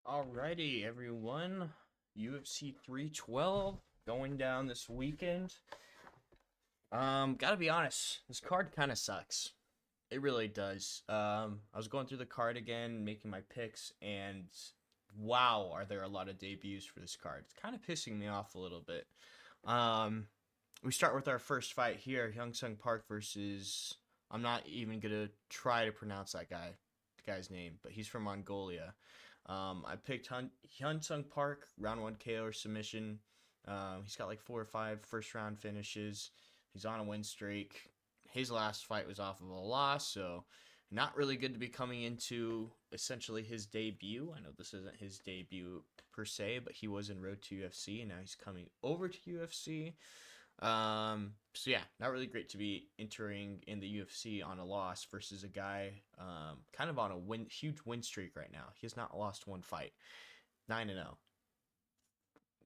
Alrighty, everyone. UFC 312 going down this weekend. Gotta be honest, this card kind of sucks. It really does. I was going through the card again, making my picks, and wow, are there a lot of debuts for this card. It's kind of pissing me off a little bit. Um, we start with our first fight here, Hyung Sung Park versus. I'm not even gonna try to pronounce the guy's name, but he's from Mongolia. I picked Hyun Sung Park, round one KO or submission. He's got like 4 or 5 first round finishes. He's on a win streak. His last fight was off of a loss, so not really good to be coming into essentially his debut. I know this isn't his debut per se, but he was in Road to UFC, and now he's coming over to UFC. So yeah, not really great to be entering in the UFC on a loss versus a guy kind of on a huge win streak right now. He has not lost one fight, 9-0,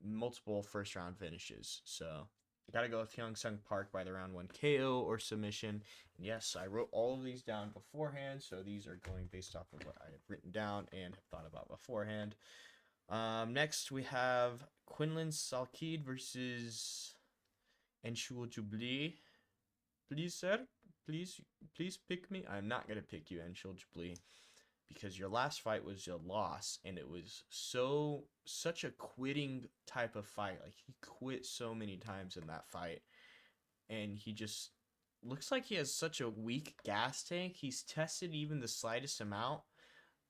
multiple first round finishes. So gotta go with Hyung Sung Park by the round one KO or submission. And yes, I wrote all of these down beforehand, so these are going based off of what I have written down and have thought about beforehand. Next we have Quinlan Salkid versus Enshul Jubli. Please, sir, please pick me. I'm not gonna pick you, Enshul Jubli, because your last fight was your loss, and it was such a quitting type of fight. Like, he quit so many times in that fight, and he just looks like he has such a weak gas tank. He's tested even the slightest amount,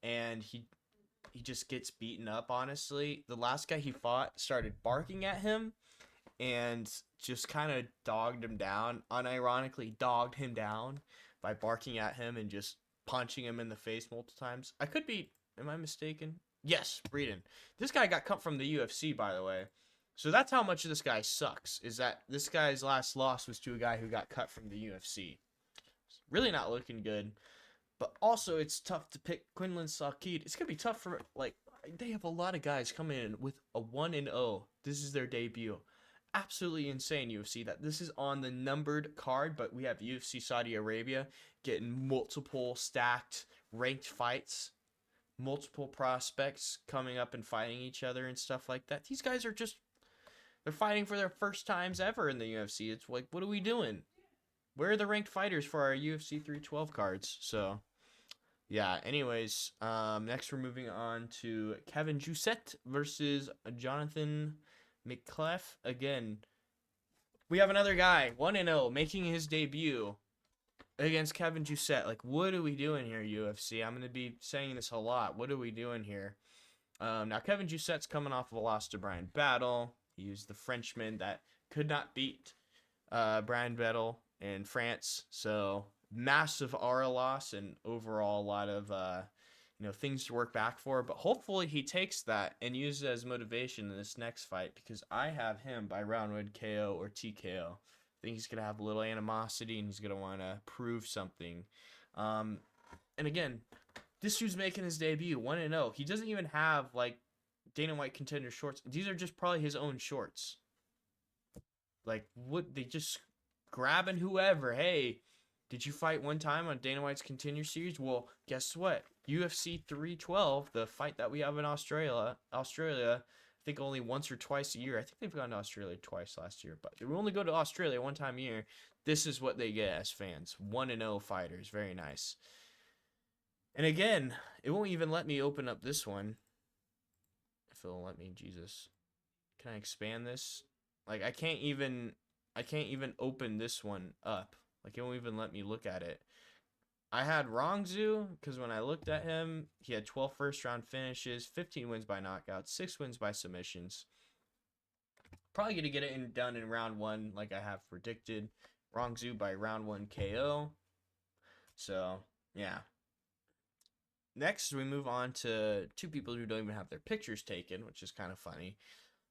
and he just gets beaten up. Honestly, the last guy he fought started barking at him and just kind of dogged him down, unironically dogged him down by barking at him and just punching him in the face multiple times. I could be, am I mistaken? Yes, Breeden. This guy got cut from the UFC, by the way. So that's how much this guy sucks, is that this guy's last loss was to a guy who got cut from the UFC. Really not looking good. But also, it's tough to pick Quinlan Salkid. It's going to be tough for, like, they have a lot of guys coming in with a 1-0. This is their debut. Absolutely insane, UFC, that this is on the numbered card, but we have UFC Saudi Arabia getting multiple stacked ranked fights, multiple prospects coming up and fighting each other and stuff like that. These guys are just, they're fighting for their first times ever in the UFC. It's like, what are we doing? Where are the ranked fighters for our UFC 312 cards? So yeah, anyways, next we're moving on to Kevin Jousset versus Jonathan McClef. Again, we have another guy, 1-0, making his debut against Kevin Jousset. Like, what are we doing here, UFC? I'm going to be saying this a lot. What are we doing here? Now, Kevin Jousset's coming off of a loss to Brian Battle. He was the Frenchman that could not beat Brian Battle in France. So, massive aura loss and overall a lot of things to work back for, but hopefully he takes that and uses it as motivation in this next fight, because I have him by round one KO or TKO. I think he's gonna have a little animosity and he's gonna want to prove something. And again, this dude's making his debut, 1-0. He doesn't even have like Dana White contender shorts. These are just probably his own shorts. Like, what, they just grabbing whoever. Hey, did you fight one time on Dana White's Contender Series? Well, guess what? UFC 312, the fight that we have in Australia, I think only once or twice a year. I think they've gone to Australia twice last year, but we only go to Australia one time a year. This is what they get as fans. 1-0 fighters. Very nice. And again, it won't even let me open up this one. If it'll let me, Jesus. Can I expand this? Like, I can't even open this one up. Like, it won't even let me look at it. I had Rongzu, because when I looked at him, he had 12 first-round finishes, 15 wins by knockouts, 6 wins by submissions. Probably going to get it done in round one, like I have predicted. Rongzu by round one KO. So, yeah. Next, we move on to two people who don't even have their pictures taken, which is kind of funny.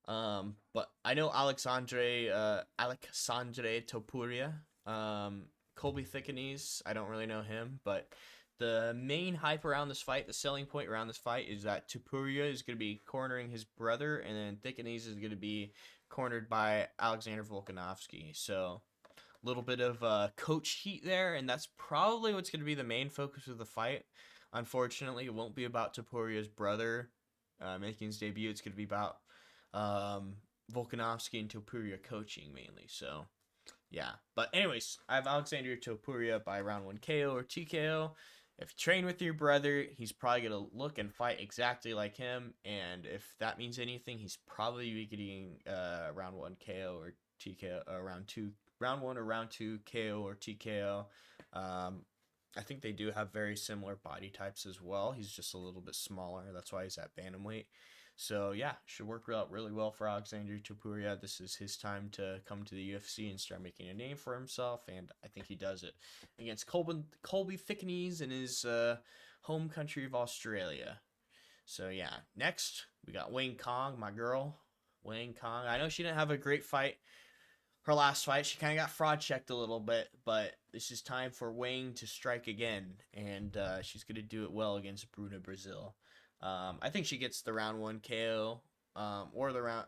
But I know Alexandre Topuria. Colby Thickenese, I don't really know him, but the main hype around this fight, the selling point around this fight, is that Topuria is going to be cornering his brother, and then Thickenese is going to be cornered by Alexander Volkanovski. So, a little bit of coach heat there, and that's probably what's going to be the main focus of the fight. Unfortunately, it won't be about Topuria's brother making his debut. It's going to be about Volkanovski and Topuria coaching mainly. So, yeah. But anyways, I have Alexander Topuria by round 1 KO or TKO. If you train with your brother, he's probably going to look and fight exactly like him. And if that means anything, he's probably getting round 1 KO or TKO, round 1 or round 2 KO or TKO. I think they do have very similar body types as well. He's just a little bit smaller. That's why he's at bantamweight. So, yeah, should work out really well for Alexander Topuria. This is his time to come to the UFC and start making a name for himself, and I think he does it against Colby Thickneys in his home country of Australia. So, yeah, next, we got Wayne Kong, my girl. Wayne Kong. I know she didn't have a great fight. Her last fight, she kind of got fraud checked a little bit, but this is time for Wayne to strike again, and she's going to do it well against Bruna Brazil. I think she gets the round 1 KO, or the round,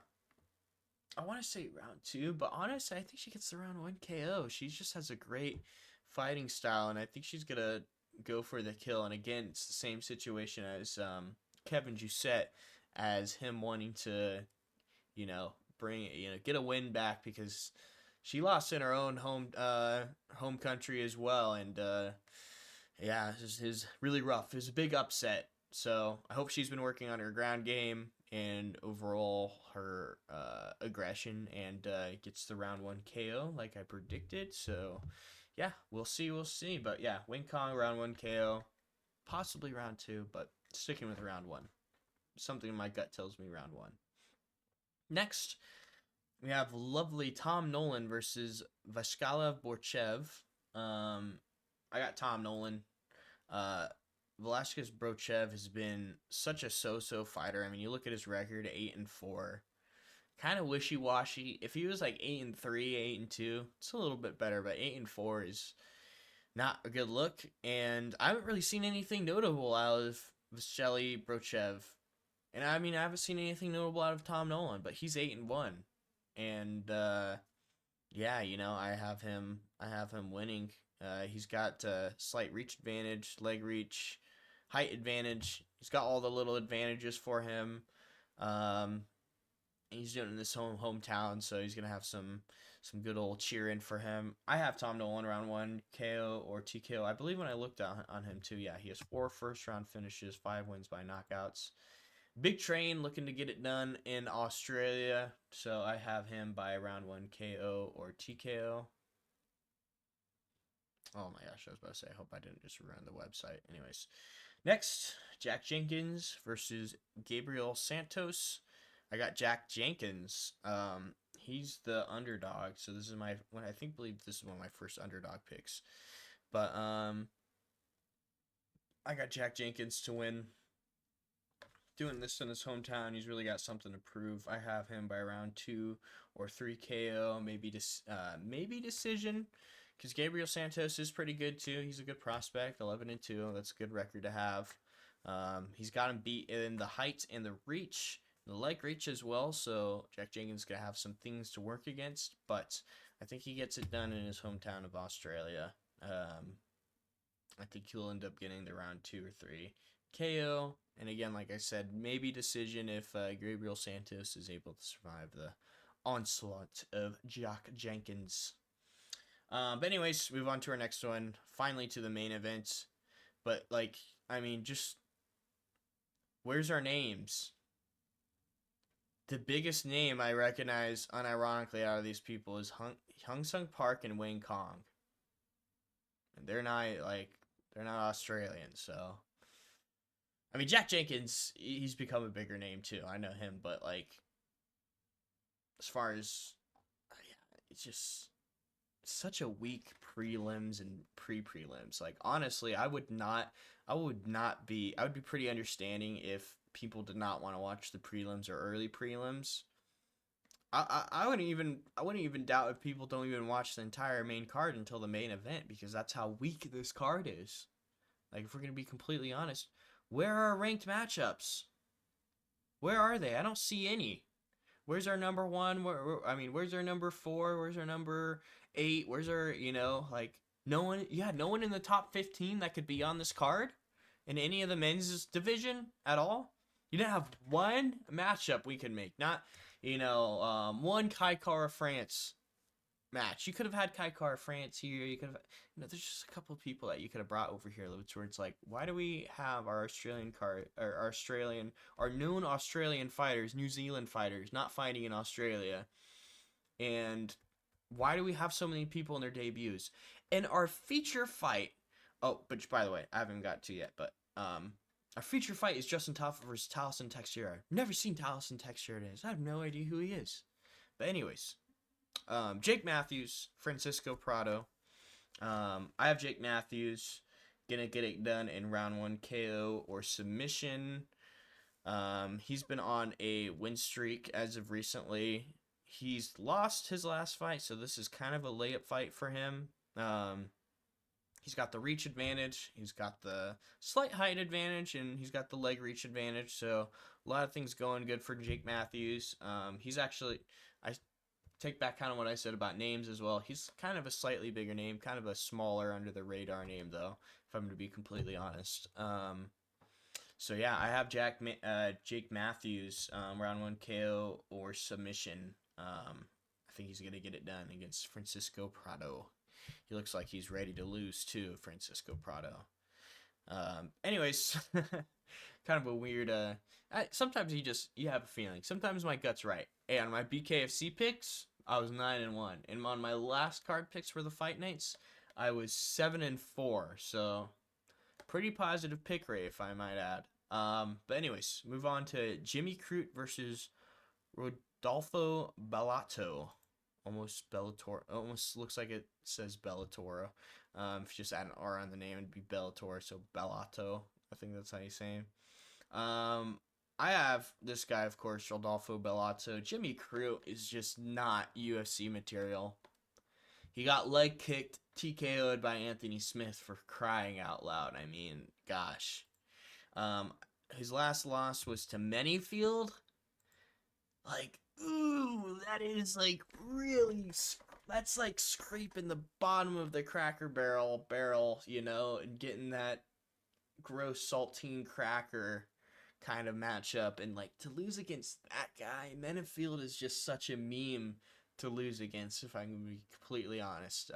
I want to say round 2, but honestly, I think she gets the round 1 KO. She just has a great fighting style, and I think she's going to go for the kill. And again, it's the same situation as Kevin Jousset, as him wanting to, get a win back, because she lost in her own home country as well. And yeah, this is really rough. It was a big upset. So I hope she's been working on her ground game and overall her aggression, and gets the round 1 KO like I predicted. So yeah, we'll see. But yeah, Wing Kong round 1 KO, possibly round 2, but sticking with round 1. Something in my gut tells me round 1. Next, we have lovely Tom Nolan versus Vaskala Borchev. I got Tom Nolan. Velasquez Borchev has been such a so-so fighter. I mean, you look at his record, 8-4. Kind of wishy-washy. If he was like 8-3, 8-2, it's a little bit better, but 8-4 is not a good look. And I haven't really seen anything notable out of Vasily Borchev. And I mean, I haven't seen anything notable out of Tom Nolan, but he's 8-1. And yeah, I have him winning. He's got slight reach advantage, leg reach, height advantage. He's got all the little advantages for him. He's doing it in his hometown, so he's gonna have some good old cheering for him. I have Tom Nolan round 1 KO or TKO. I believe when I looked on him too, yeah, he has 4 first-round finishes, 5 wins by knockouts. Big train, looking to get it done in Australia, so I have him by round 1 KO or TKO. Oh my gosh, I was about to say, I hope I didn't just ruin the website. Anyways, next, Jack Jenkins versus Gabriel Santos. I got Jack Jenkins. He's the underdog, so this is believe this is one of my first underdog picks. But I got Jack Jenkins to win. Doing this in his hometown, he's really got something to prove. I have him by round 2 or 3 KO, maybe decision, because Gabriel Santos is pretty good too. He's a good prospect, 11-2. That's a good record to have. He's got him beat in the height and the reach, the leg reach as well. So Jack Jenkins is gonna have some things to work against, but I think he gets it done in his hometown of Australia. I think he'll end up getting the round 2 or 3 KO. And again, like I said, maybe decision if Gabriel Santos is able to survive the onslaught of Jack Jenkins. But anyways, move on to our next one. Finally to the main event. But, just where's our names? The biggest name I recognize unironically out of these people is Hung Sung Park and Wayne Kong. And they're not Australian, so... I mean, Jack Jenkins, he's become a bigger name too. I know him, but as far as, it's just such a weak prelims and pre-prelims. Honestly, I would be pretty understanding if people did not want to watch the prelims or early prelims. I wouldn't even doubt if people don't even watch the entire main card until the main event, because that's how weak this card is. If we're gonna be completely honest. Where are our ranked matchups? Where are they? I don't see any. Where's our number 1? Where's our number 4? Where's our number 8? Where's our, no one in the top 15 that could be on this card in any of the men's division at all? You didn't have one matchup we could make. Not, one Kai Kara France match. You could have had Kai Kara France here. You could have, there's just a couple of people that you could have brought over here, where it's like, why do we have our our known Australian fighters, New Zealand fighters, not fighting in Australia? And why do we have so many people in their debuts? And our feature fight, oh, but by the way, I haven't got to yet, but our feature fight is Justin Tafa versus Taliesin Teixeira. Never seen Taliesin Teixeira. I have no idea who he is. But anyways, Jake Matthews, Francisco Prado. I have Jake Matthews gonna get it done in round 1 KO or submission. He's been on a win streak as of recently. He's lost his last fight, so this is kind of a layup fight for him. He's got the reach advantage, he's got the slight height advantage, and he's got the leg reach advantage, so a lot of things going good for Jake Matthews. He's actually, I take back kind of what I said about names as well. He's kind of a slightly bigger name, kind of a smaller under the radar name, though, if I'm going to be completely honest. So yeah, I have Jake Matthews, round 1 KO or submission. I think he's going to get it done against Francisco Prado. He looks like he's ready to lose too, Francisco Prado. Anyways, kind of a weird, sometimes you have a feeling. Sometimes my gut's right. Hey, on my BKFC picks, I was 9-1. And on my last card picks for the fight nights, I was 7-4. So, pretty positive pick rate, if I might add. But anyways, move on to Jimmy Crute versus Rodolfo Bellato. Almost Bellator. Almost looks like it says Bellator. If you just add an R on the name, it'd be Bellator. So Bellato. I think that's how you say him. I have this guy, of course, Rodolfo Bellato. Jimmy Crute is just not UFC material. He got leg kicked, TKO'd by Anthony Smith, for crying out loud. I mean, gosh. His last loss was to Manyfield. Like, ooh, that is like really, that's like scraping the bottom of the Cracker Barrel, and getting that gross saltine cracker kind of matchup. And like, to lose against that guy, Manyfield is just such a meme to lose against, if I'm going to be completely honest.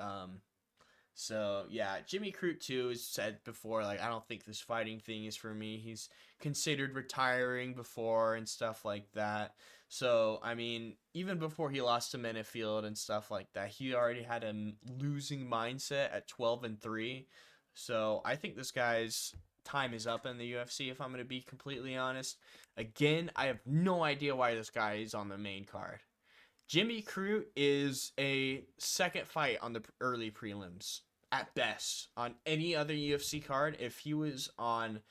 So yeah, Jimmy Crute too has said before, like, I don't think this fighting thing is for me. He's considered retiring before and stuff like that. So, I mean, even before he lost to Manyfield and stuff like that, he already had a losing mindset at 12-3. So I think this guy's time is up in the UFC, if I'm going to be completely honest. Again, I have no idea why this guy is on the main card. Jimmy Crute is a second fight on the early prelims, at best. On any other UFC card, if he was on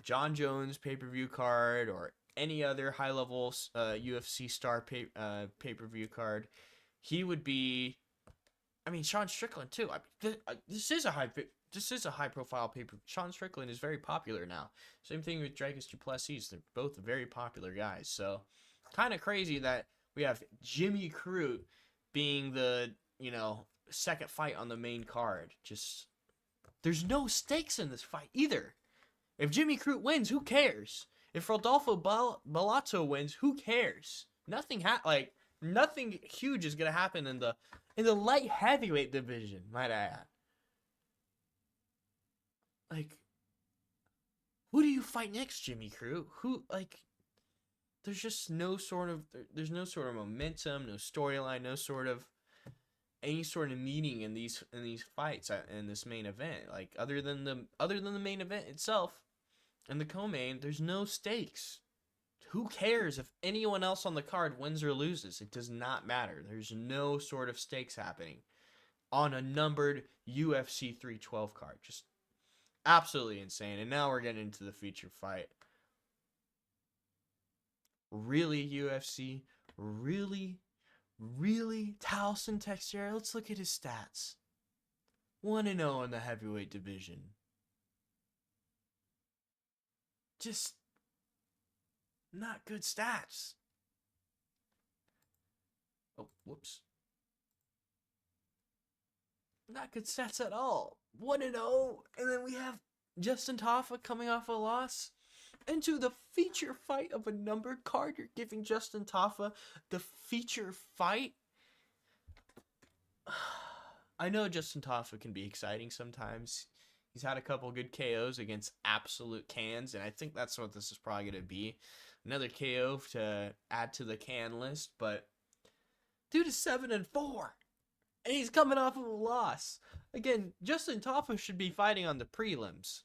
John Jones pay-per-view card or any other high-level UFC star pay-per-view card, he would be, I mean, Sean Strickland too. This is a high-profile pay-per-view. Sean Strickland is very popular now. Same thing with Dragos du Plessis. They're both very popular guys. So, kind of crazy that we have Jimmy Crute being the, second fight on the main card. Just, there's no stakes in this fight either. If Jimmy Crute wins, who cares? If Rodolfo Bellato wins, who cares? Nothing huge is gonna happen in the light heavyweight division, might I add. Like, who do you fight next, Jimmy Crute? There's just no sort of momentum, no storyline, no sort of any sort of meaning in these fights in this main event. Like, other than the main event itself and the co-main, there's no stakes. Who cares if anyone else on the card wins or loses? It does not matter. There's no sort of stakes happening on a numbered UFC 312 card. Just absolutely insane. And now we're getting into the feature fight. Really, UFC? Really? Taliesin Teixeira? Let's look at his stats. 1-0 in the heavyweight division. Just not good stats. Oh, whoops. Not good stats at all. 1-0, and then we have Justin Tafa coming off a loss. into the feature fight of a numbered card. You're giving Justin Tafa the feature fight. I know Justin Tafa can be exciting sometimes. He's had a couple good KOs against absolute cans, and I think that's what this is probably going to be. Another KO to add to the can list, but dude is 7-4, and he's coming off of a loss. Again, Justin Tafa should be fighting on the prelims.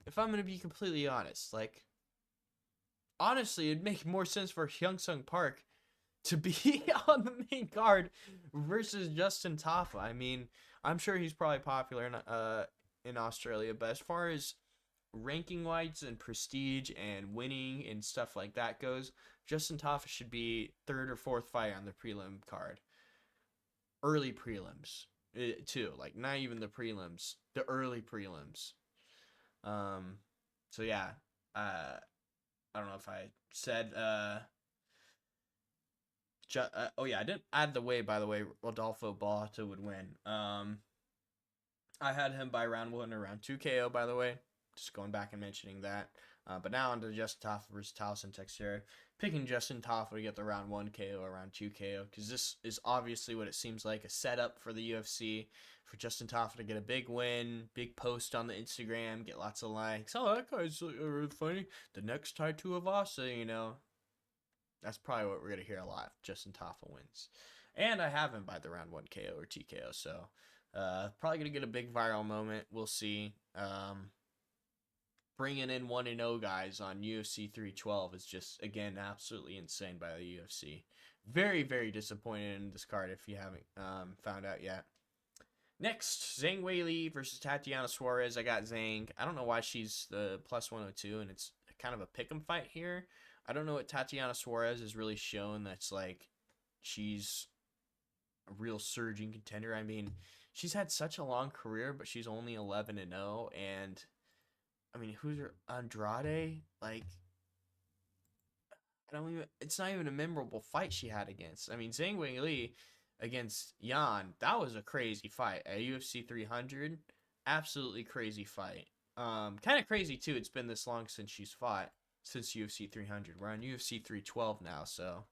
If I'm going to be completely honest, like, honestly, it'd make more sense for Hyung Sung Park to be on the main card versus Justin Tafa. I mean, I'm sure he's probably popular in Australia, but as far as ranking wise and prestige and winning and stuff like that goes, Justin Tafa should be third or fourth fight on the prelim card. Early prelims, too. Like, not even the prelims, the early prelims. So yeah, I don't know if I said, oh yeah, I didn't add the way, by the way, Rodolfo Balta would win. I had him by round 1 or round 2 KO, by the way. Just going back and mentioning that. But now on to Justin Tafa versus Taliesin Teixeira. Picking Justin Tafa to get the round 1 KO or round 2 KO. Because this is obviously what it seems like, a setup for the UFC. For Justin Tafa to get a big win, big post on the Instagram, get lots of likes. Oh, that guy's really funny. The next Tai Tuivasa, you know. That's probably what we're going to hear a lot. Justin Tafa wins. And I have him by the round 1 KO or TKO. So, probably going to get a big viral moment. We'll see. Bringing in 1-0 guys on UFC 312 is just, again, absolutely insane by the UFC. Very, very disappointed in this card if you haven't found out yet. Next, Zhang Weili versus Tatiana Suarez. I got Zhang. I don't know why she's the plus 102, and it's kind of a pick'em fight here. I don't know what Tatiana Suarez has really shown that's like she's a real surging contender. I mean, she's had such a long career, but she's only 11-0, and I mean, who's her Andrade? Like, I don't even. It's not even a memorable fight she had against. I mean, Zhang Weili against Yan, that was a crazy fight at UFC 300. Absolutely crazy fight. Kind of crazy too. It's been this long since she's fought. Since UFC 300. We're on UFC 312 now, so,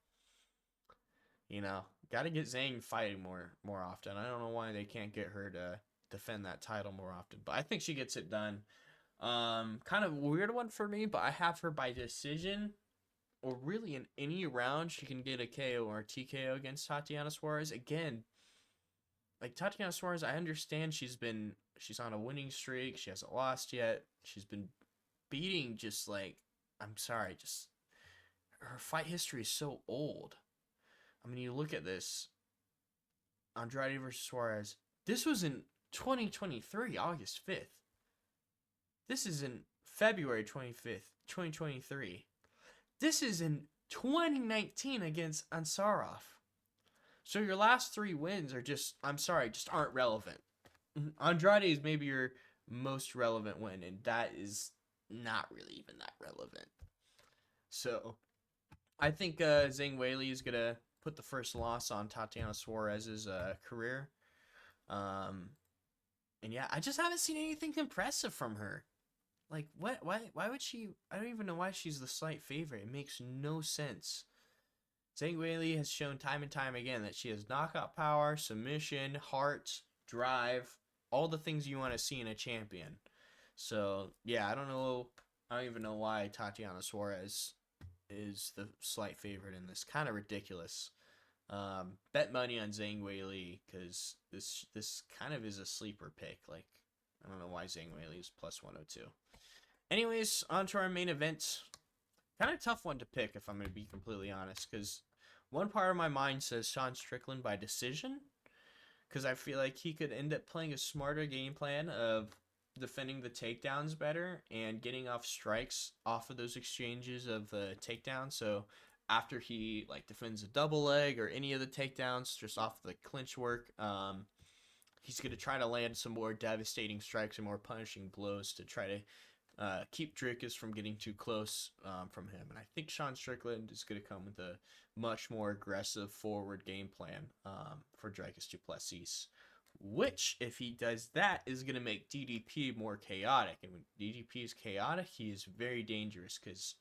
you know, got to get Zhang fighting more often. I don't know why they can't get her to defend that title more often, but I think she gets it done. Kind of a weird one for me, but I have her by decision, or really in any round she can get a KO or a TKO against Tatiana Suarez. Again, like Tatiana Suarez, I understand she's on a winning streak. She hasn't lost yet. She's been beating just like, I'm sorry, just her fight history is so old. I mean, you look at this, Andrade versus Suarez. This was in 2023, August 5th. This is in February 25th, 2023. This is in 2019 against Ansarov. So your last 3 wins are just, I'm sorry, just aren't relevant. Andrade is maybe your most relevant win, and that is not really even that relevant. So, I think Zhang Weili is going to put the first loss on Tatiana Suarez's career. And yeah, I just haven't seen anything impressive from her. Like, what? Why would she? I don't even know why she's the slight favorite. It makes no sense. Zhang Weili has shown time and time again that she has knockout power, submission, heart, drive, all the things you want to see in a champion. So, yeah, I don't even know why Tatiana Suarez is the slight favorite in this. Kind of ridiculous. Bet money on Zhang Weili because this kind of is a sleeper pick. Like, I don't know why Zhang Weili is plus 102. Anyways, on to our main event. Kind of tough one to pick if I'm going to be completely honest, because one part of my mind says Sean Strickland by decision, because I feel like he could end up playing a smarter game plan of defending the takedowns better and getting off strikes off of those exchanges of the takedown. So after he like defends a double leg or any of the takedowns just off the clinch work, he's going to try to land some more devastating strikes and more punishing blows to try to keep Dricus from getting too close from him. And I think Sean Strickland is going to come with a much more aggressive forward game plan for Dricus du Plessis. which, if he does that, is going to make DDP more chaotic. And when DDP is chaotic, he is very dangerous because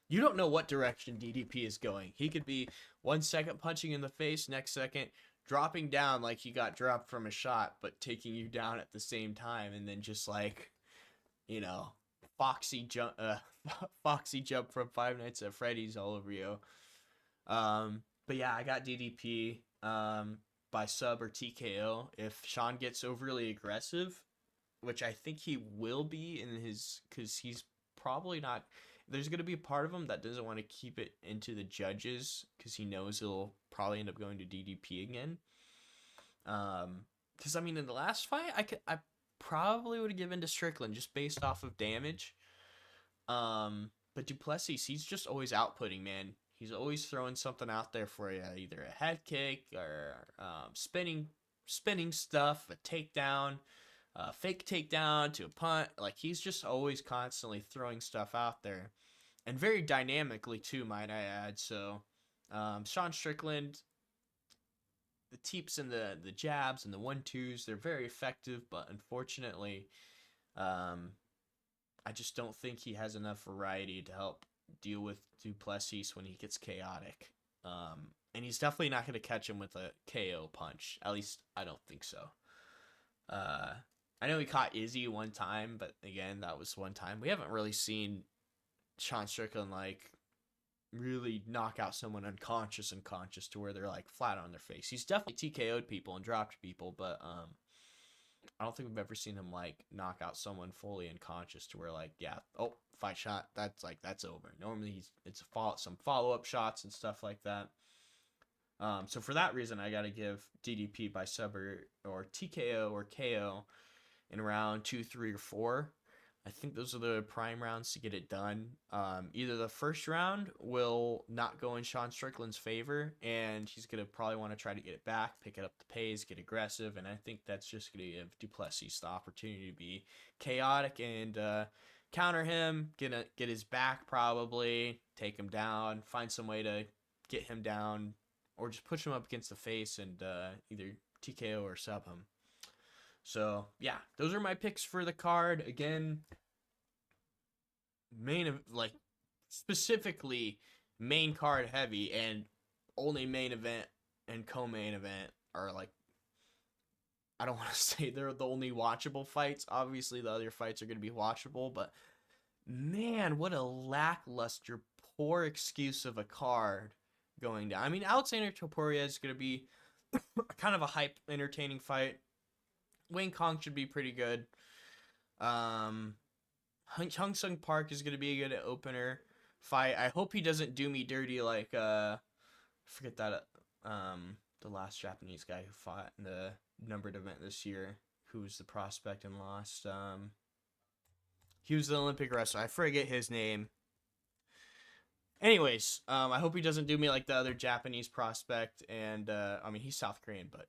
you don't know what direction DDP is going. He could be 1 second punching in the face, next second dropping down like he got dropped from a shot, but taking you down at the same time, and then just like, you know, foxy jump from Five Nights at Freddy's all over you. But yeah, I got DDP by sub or TKO. If Sean gets overly aggressive, which I think he will be in his, because he's probably not. There's going to be a part of him that doesn't want to keep it into the judges because he knows he'll probably end up going to DDP again. Because I mean, in the last fight, I probably would have given to Strickland just based off of damage. But Plessis, he's just always outputting, man. He's always throwing something out there for you, either a head kick or spinning stuff, a takedown, fake takedown to a punt. Like, he's just always constantly throwing stuff out there, and very dynamically too, might I add. So Sean Strickland, the teeps and the jabs and the 1-2s, they're very effective, but unfortunately I just don't think he has enough variety to help deal with Plessis when he gets chaotic. And he's definitely not going to catch him with a KO punch. At least I don't think so. I know he caught Izzy one time, but again, that was one time. We haven't really seen Sean Strickland like really knock out someone unconscious to where they're like flat on their face. He's definitely TKO'd people and dropped people, but I don't think we've ever seen him like knock out someone fully unconscious to where like, yeah, oh, fight shot, that's over. Normally it's some follow-up shots and stuff like that. So for that reason, I got to give DDP by sub or TKO or KO in round 2, 3, or 4. I think those are the prime rounds to get it done. Either the first round will not go in Sean Strickland's favor, and he's going to probably want to try to get it back, pick it up the pace, get aggressive, and I think that's just going to give Plessis the opportunity to be chaotic and counter him, get his back probably, take him down, find some way to get him down, or just push him up against the face and either TKO or sub him. So, yeah, those are my picks for the card. Again, specifically main card heavy, and only main event and co-main event are like, I don't want to say they're the only watchable fights. Obviously, the other fights are going to be watchable, but man, what a lackluster, poor excuse of a card going down. I mean, Alexander Topuria is going to be kind of a hype, entertaining fight. Wayne Kong should be pretty good. Hung Sung Park is going to be a good opener fight. I hope he doesn't do me dirty like, forget that, the last Japanese guy who fought in the numbered event this year, who was the prospect and lost. He was the Olympic wrestler. I forget his name. Anyways, I hope he doesn't do me like the other Japanese prospect, and, I mean, he's South Korean, but,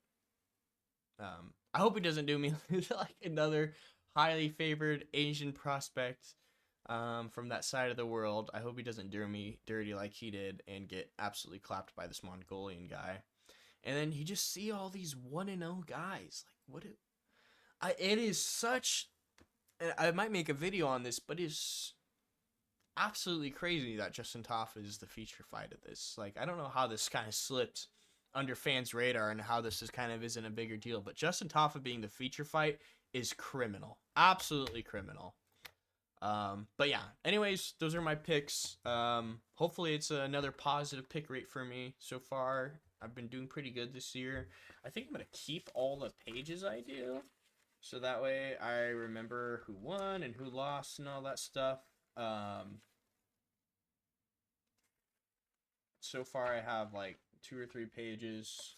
I hope he doesn't do me like another highly favored Asian prospect from that side of the world. I hope he doesn't do me dirty like he did and get absolutely clapped by this Mongolian guy. And then you just see all these 1-0 guys. Like, it is such... I might make a video on this, but it's absolutely crazy that Justin Taffa is the feature fight of this. Like, I don't know how this kind of slipped under fans' radar and how this is kind of isn't a bigger deal, but Justin Taffa being the feature fight is criminal, absolutely criminal. But yeah, anyways, those are my picks. Hopefully it's another positive pick rate for me so far. I've been doing pretty good this year. I think I'm gonna keep all the pages I do, so that way I remember who won and who lost and all that stuff. So far I have like 2 or 3 pages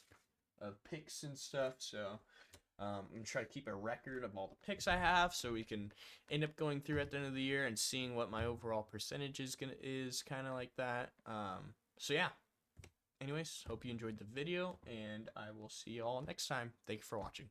of picks and stuff, so I'm gonna try to keep a record of all the picks I have, so we can end up going through at the end of the year and seeing what my overall percentage is kind of like that. So yeah, anyways, hope you enjoyed the video, and I will see you all next time. Thank you for watching.